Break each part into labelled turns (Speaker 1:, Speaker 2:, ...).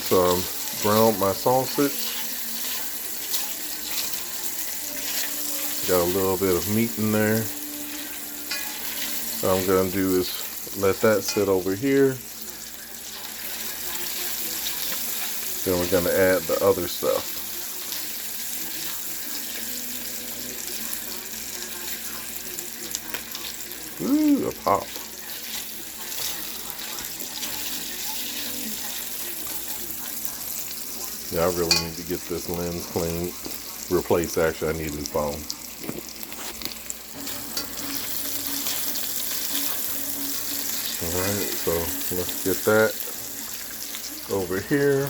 Speaker 1: So I browned my sausage. Got a little bit of meat in there. What I'm going to do is let that sit over here. Then we're going to add the other stuff. Ooh, a pop. Yeah, I really need to get this lens cleaned. Replaced, actually, I need a new phone. Alright, so let's get that over here.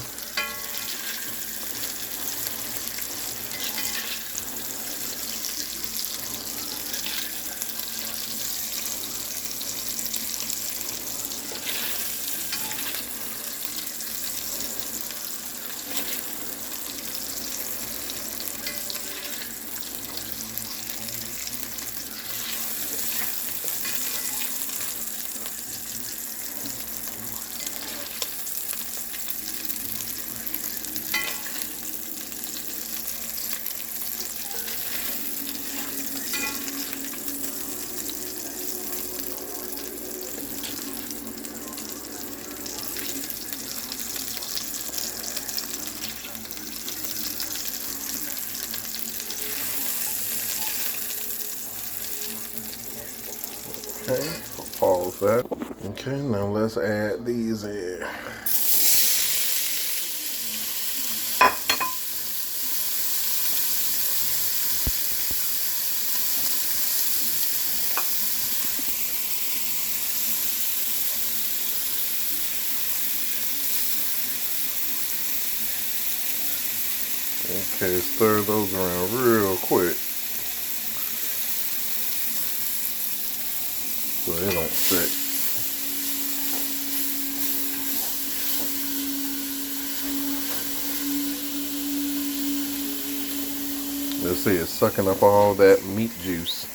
Speaker 1: Okay, I'll pause that. Okay, now let's add these in. Okay, stir those around real quick so they don't stick. Let's see, it's sucking up all that meat juice.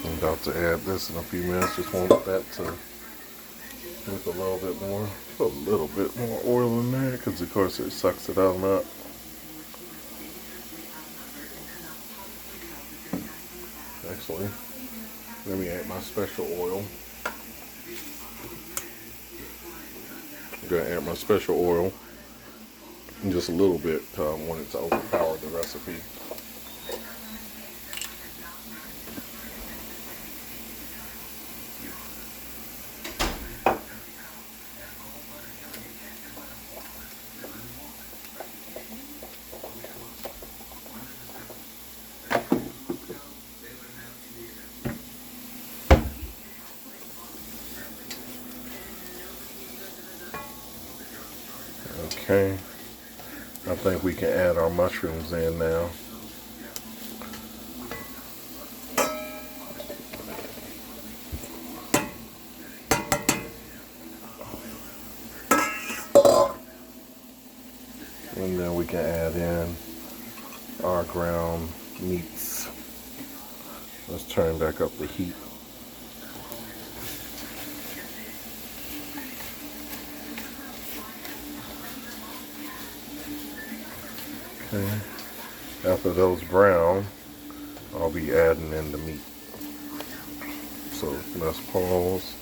Speaker 1: I'm about to add this in a few minutes. Just want that to with a little bit more, put a little bit more oil in there because of course it sucks it out up. Actually, let me add my special oil. I'm gonna add my special oil just a little bit. I want it to overpower the recipe. Okay, I think we can add our mushrooms in now. And then we can add in our ground meats. Let's turn back up the heat. Okay. After those brown, I'll be adding in the meat. So let's pause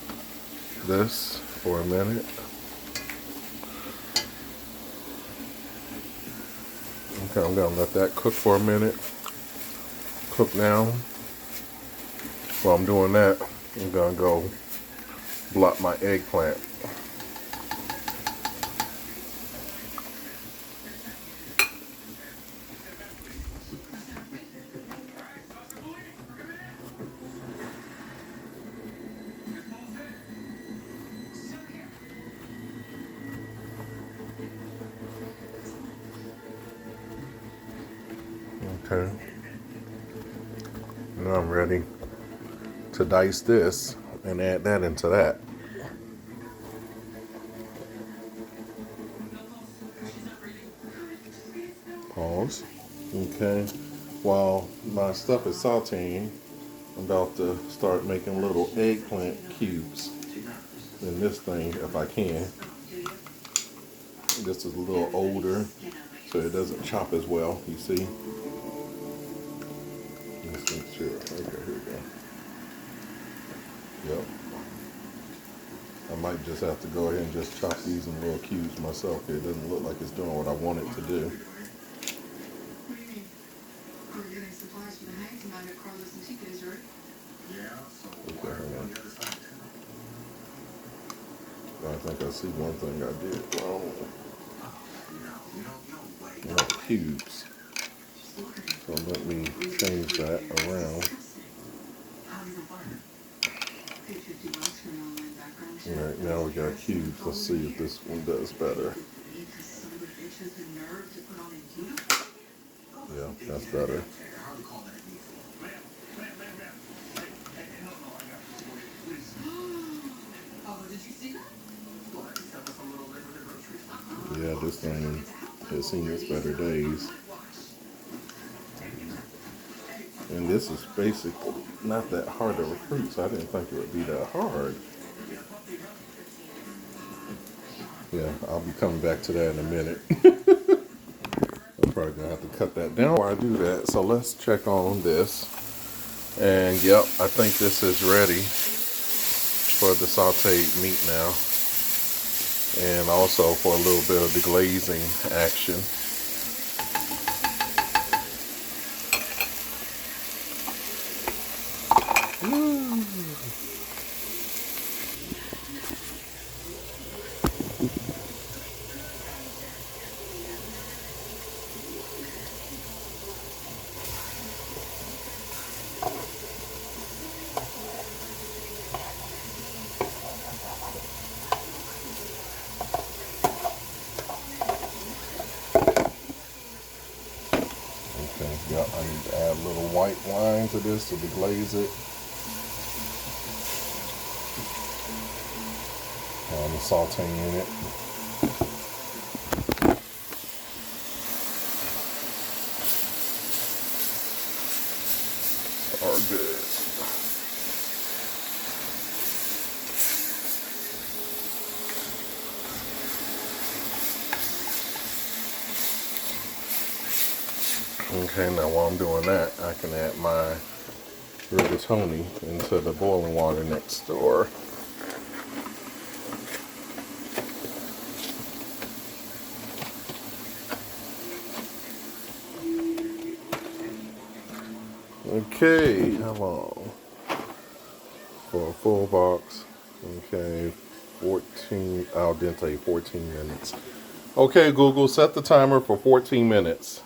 Speaker 1: this for a minute. Okay, I'm gonna let that cook for a minute. Cook now. While I'm doing that, I'm gonna go block my eggplant. Okay. Now I'm ready to dice this and add that into that. Pause. Okay. While my stuff is sauteing, I'm about to start making little eggplant cubes in this thing if I can. This is a little older, so it doesn't chop as well, you see. Let's make sure. Okay, here we go. Yep. I might just have to go ahead and just chop these in little cubes myself. It doesn't look like it's doing what I want it to do. Okay, hang on. I think I see one thing I did wrong. Cubes. So let me change that around. Alright, now we got cubes. Let's see if this one does better. Yeah, that's better. Yeah, this thing has seen its better days. And this is basically not that hard to recruit, so I didn't think it would be that hard. Yeah, I'll be coming back to that in a minute. I'm probably going to have to cut that down while I do that. So let's check on this. And yep, I think this is ready for the sauteed meat now. And also for a little bit of deglazing action. Yep, I need to add a little white wine to this to deglaze it. I'm sauteing it. Are good. Okay, now while I'm doing that, I can add my rigatoni into the boiling water next door. Okay, how long? For a full box. Okay, 14 al dente, 14 minutes. Okay, Google, set the timer for 14 minutes.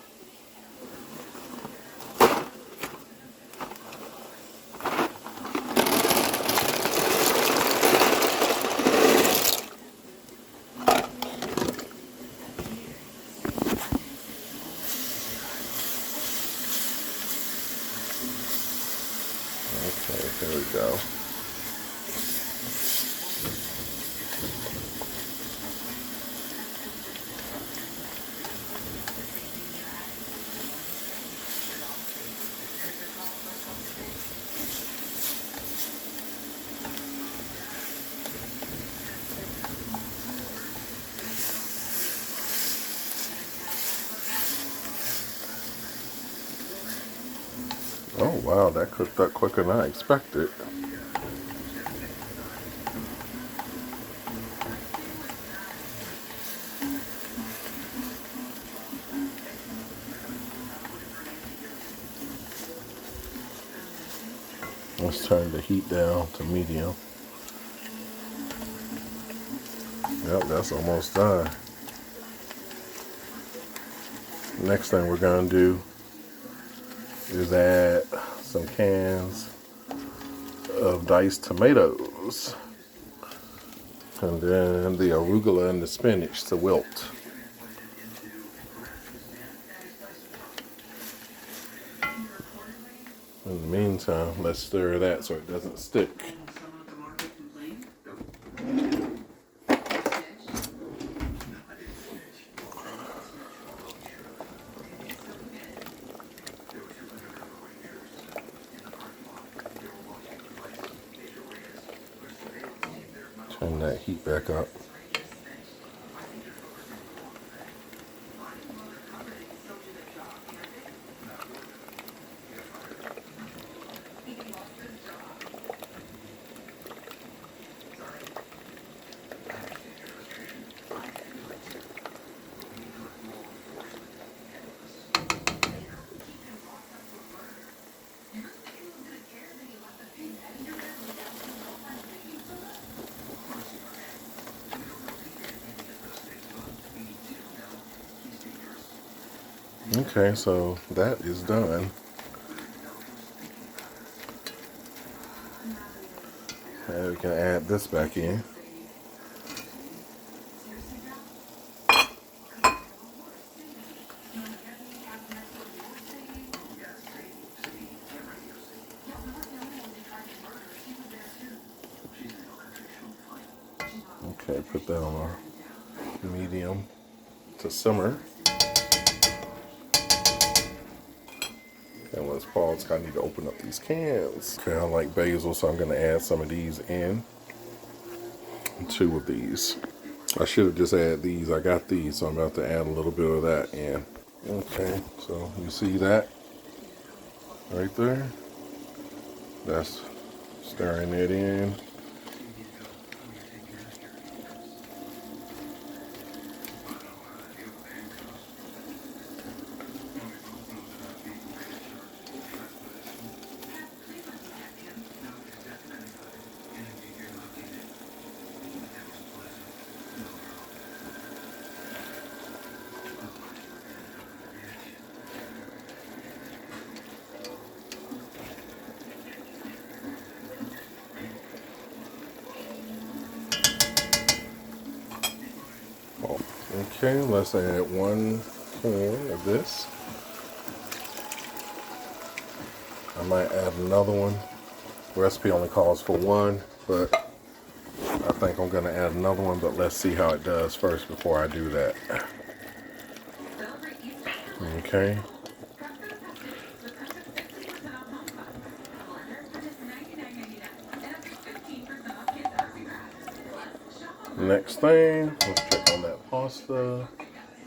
Speaker 1: Okay, here we go. Oh wow, that cooked up quicker than I expected. Let's turn the heat down to medium. Yep, that's almost done. Next thing we're gonna do is add some cans of diced tomatoes. And then the arugula and the spinach to wilt. In the meantime, let's stir that so it doesn't stick. Turn that heat back up. Okay, so that is done. And we can add this back in. Okay, put that on our medium to simmer. And let's pause. I need to open up these cans. Okay, I like basil, so I'm going to add some of these in. 2 of these. I should have just added these. I got these, so I'm about to add a little bit of that in. Okay, so you see that right there? That's stirring it in. Okay, let's add 1 can of this. I might add another one. The recipe only calls for 1, but I think I'm going to add another one, but let's see how it does first before I do that. Okay. Next thing, let's check on that pasta.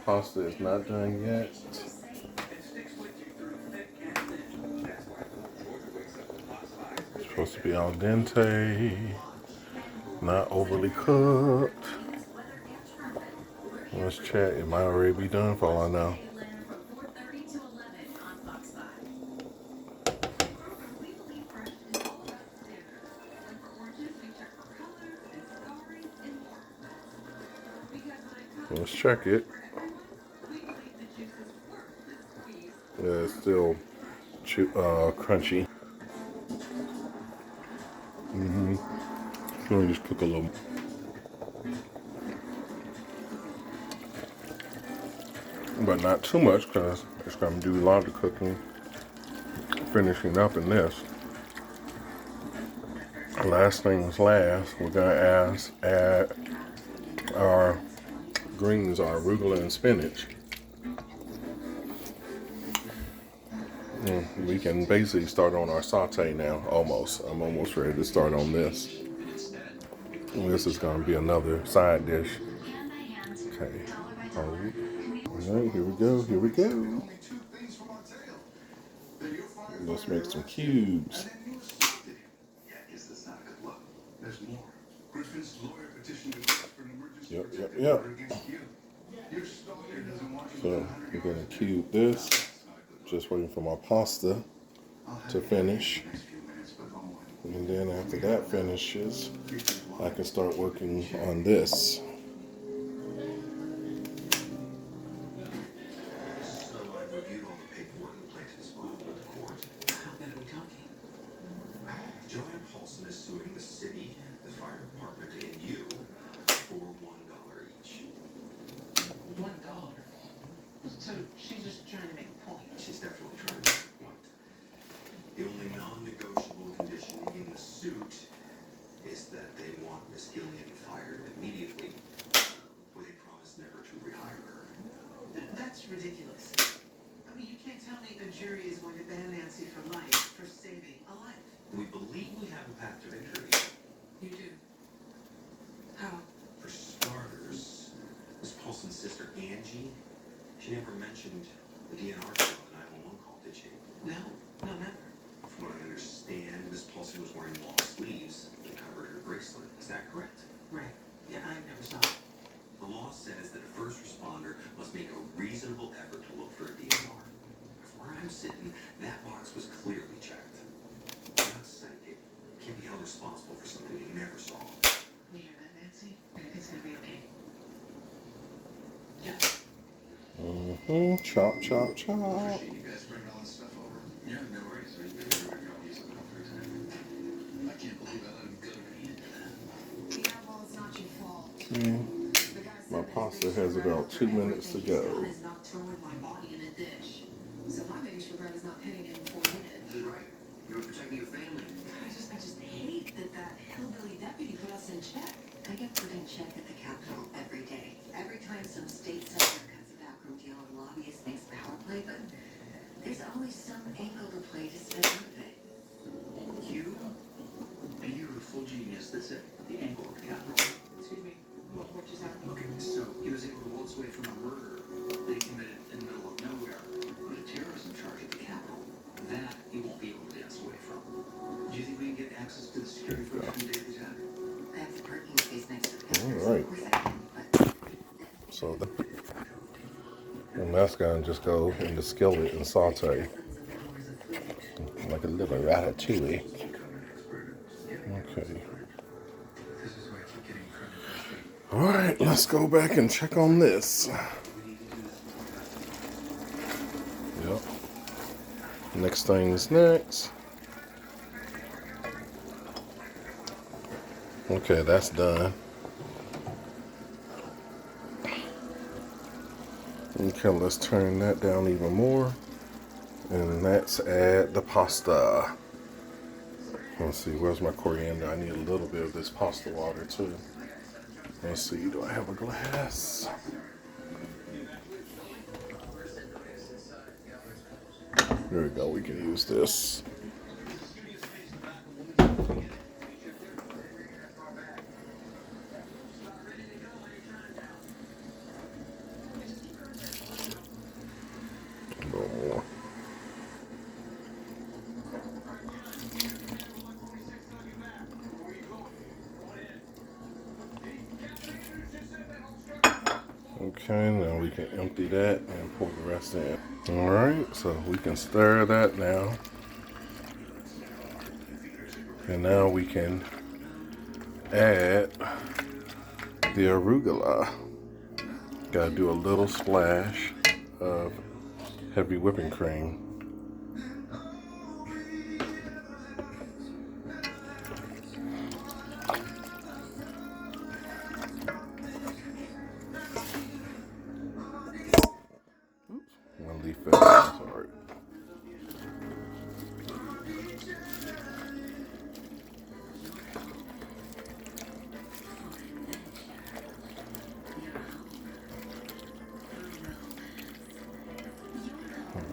Speaker 1: Pasta is not done yet. It's supposed to be al dente, not overly cooked. Let's check. It might already be done for all I know. Let's check it. Yeah, it's still crunchy. Let me just cook a little. But not too much because it's going to do a lot of cooking, finishing up in this. Last things last, we're going to add our greens, our arugula and spinach. We can basically start on our saute now, almost. I'm almost ready to start on this. And this is going to be another side dish. Okay. All right, here we go, here we go. Let's make some cubes. Yep. So we're going to cube this. Just waiting for my pasta to finish. And then after that finishes, I can start working on this.
Speaker 2: So she's just trying to make a point. She's definitely trying to make a point. The only They want Miss Gillian fired immediately, but they promise never to rehire her.
Speaker 3: That's ridiculous. I mean, you can't tell me a jury is going to ban Nancy for life for saving a life.
Speaker 2: We believe we have a path to victory.
Speaker 3: You do? How?
Speaker 2: For starters, Miss Paulson's sister Angie, she never mentioned the DNR call on the 911 call, did she?
Speaker 3: No, never.
Speaker 2: From what I understand, Miss Paulson was wearing long sleeves that covered her bracelet. Is that correct?
Speaker 3: Right. Yeah, I never saw it.
Speaker 2: The law says that a first responder must make a reasonable effort to look for a DNR. From where I'm sitting, that box was clearly checked. I'm not saying it can't be held responsible for something you never saw.
Speaker 3: You hear that, Nancy? It's gonna be okay. Yeah.
Speaker 1: Chop, chop, chop.
Speaker 2: Appreciate you guys bringing all this stuff over. Yeah, no worries. I can't believe I let him go to me into that.
Speaker 4: Yeah, well, it's not your fault.
Speaker 1: My pasta has about 2 minutes to go.
Speaker 4: Is not throwing my body in a dish. So my biggest regret is not hitting him before he did.
Speaker 2: This is right. You were protecting your family.
Speaker 4: I just hate that hillbilly deputy put us in check.
Speaker 5: I get put in check at the Capitol every day. Every time some state senator cuts a backroom deal or lobbyist makes power play, but there's always some angle to play to stay out of it.
Speaker 2: You? And you're a full genius. That's it. The angle of the Capitol.
Speaker 3: Excuse me. What just happened?
Speaker 2: Okay, so he was able to waltz away from a murder that he committed in the middle of nowhere with a terrorism charge at the Capitol. That he won't be able to dance away from. Do you think we can get access to the security footage from David's had?
Speaker 5: I have the parking space next to the
Speaker 1: All right.
Speaker 5: Of course I can, but
Speaker 1: So, and that's gonna just go in the skillet and saute like a little ratatouille. Okay.
Speaker 2: This is why I keep getting frustrated.
Speaker 1: All right, let's go back and check on this. Yep. Next thing's next. Okay, that's done. Okay, let's turn that down even more. And let's add the pasta. Let's see, where's my coriander? I need a little bit of this pasta water too. Let's see, do I have a glass? There we go, we can use this. A little more. Okay, now we can empty that and pour the rest in. All right, so we can stir that now. And now we can add the arugula. Gotta do a little splash of heavy whipping cream. One leaf fell, sorry.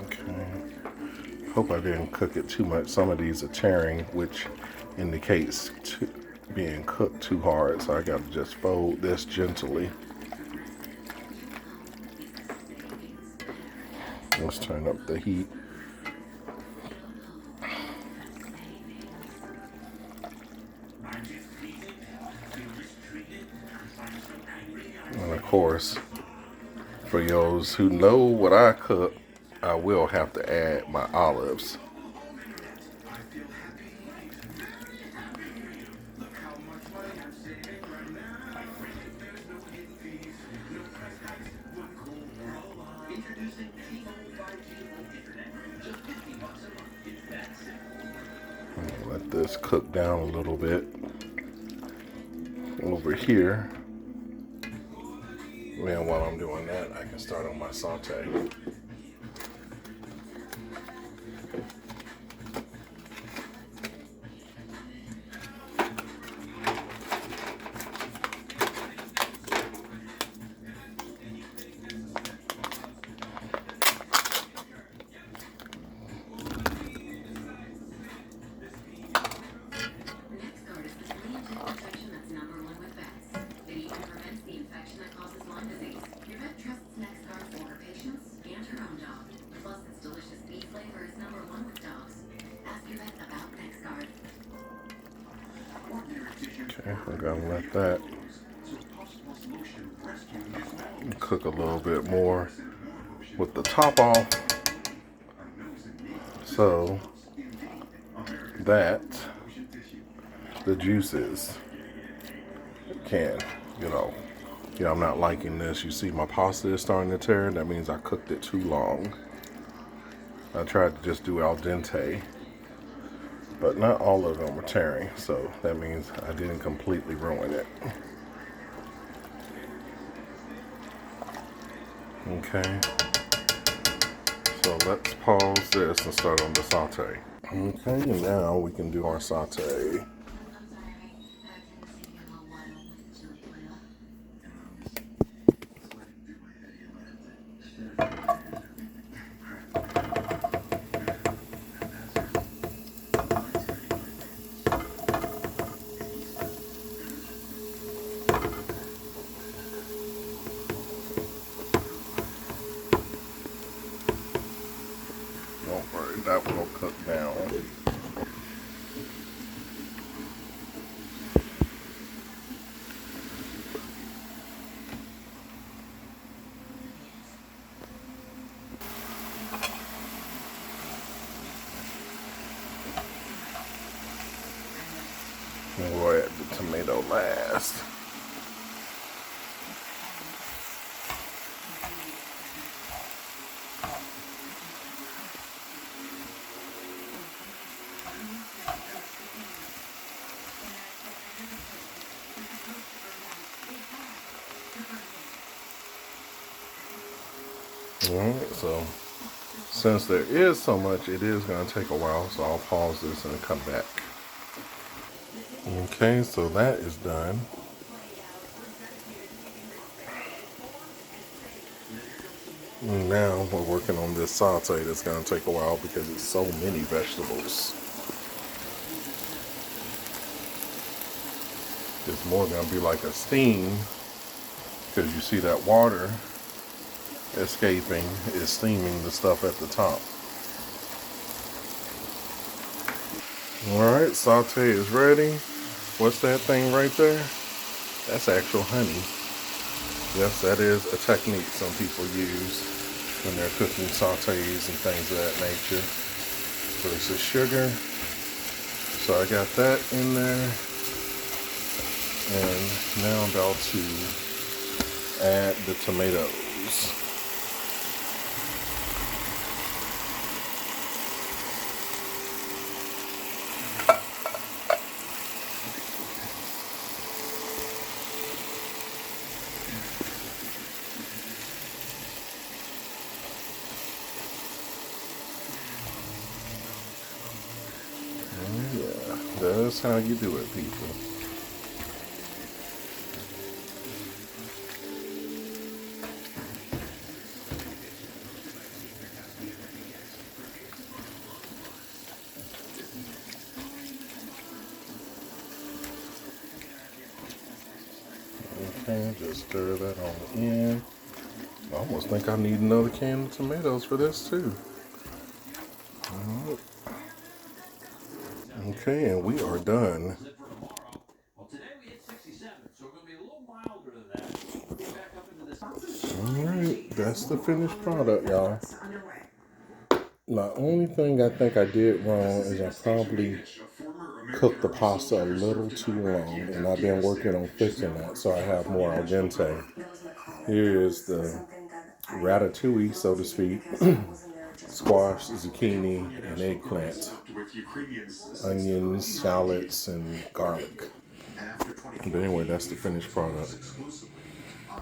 Speaker 1: Okay. Hope I didn't cook it too much. Some of these are tearing, which indicates being cooked too hard. So I got to just fold this gently. Let's turn up the heat. And of course, for those who know what I cook, I will have to add my olives. Let this cook down a little bit over here. And while I'm doing that, I can start on my saute. Okay, I'm gonna let that cook a little bit more with the top off, so that the juices can, I'm not liking this. You see my pasta is starting to tear. That means I cooked it too long. I tried to just do al dente, but not all of them were tearing, so that means I didn't completely ruin it. Okay, so let's pause this and start on the saute. Okay, now we can do our saute. Don't worry, that will cook down. We'll add the tomato last. Alright, so since there is so much, it is going to take a while, so I'll pause this and come back. Okay, so that is done. And now we're working on this saute that's going to take a while because it's so many vegetables. It's more going to be like a steam because you see that water escaping is steaming the stuff at the top. Alright, saute is ready. What's that thing right there? That's actual honey. Yes, that is a technique some people use when they're cooking sautés and things of that nature. So this is sugar. So I got that in there. And now I'm about to add the tomatoes. Yeah, that's how you do it, people. Okay, just stir that on the end. I almost think I need another can of tomatoes for this too. Okay, and we are done.
Speaker 2: Well, today we hit 67, so we're going to be a little milder than that. We'll get back up into this.
Speaker 1: Alright, that's the finished product, y'all. The only thing I think I did wrong is I probably cooked the pasta a little too long, and I've been working on fixing that so I have more al dente. Here is the ratatouille, so to speak. Squash, zucchini, and eggplant, onions, shallots, and garlic. But anyway, that's the finished product.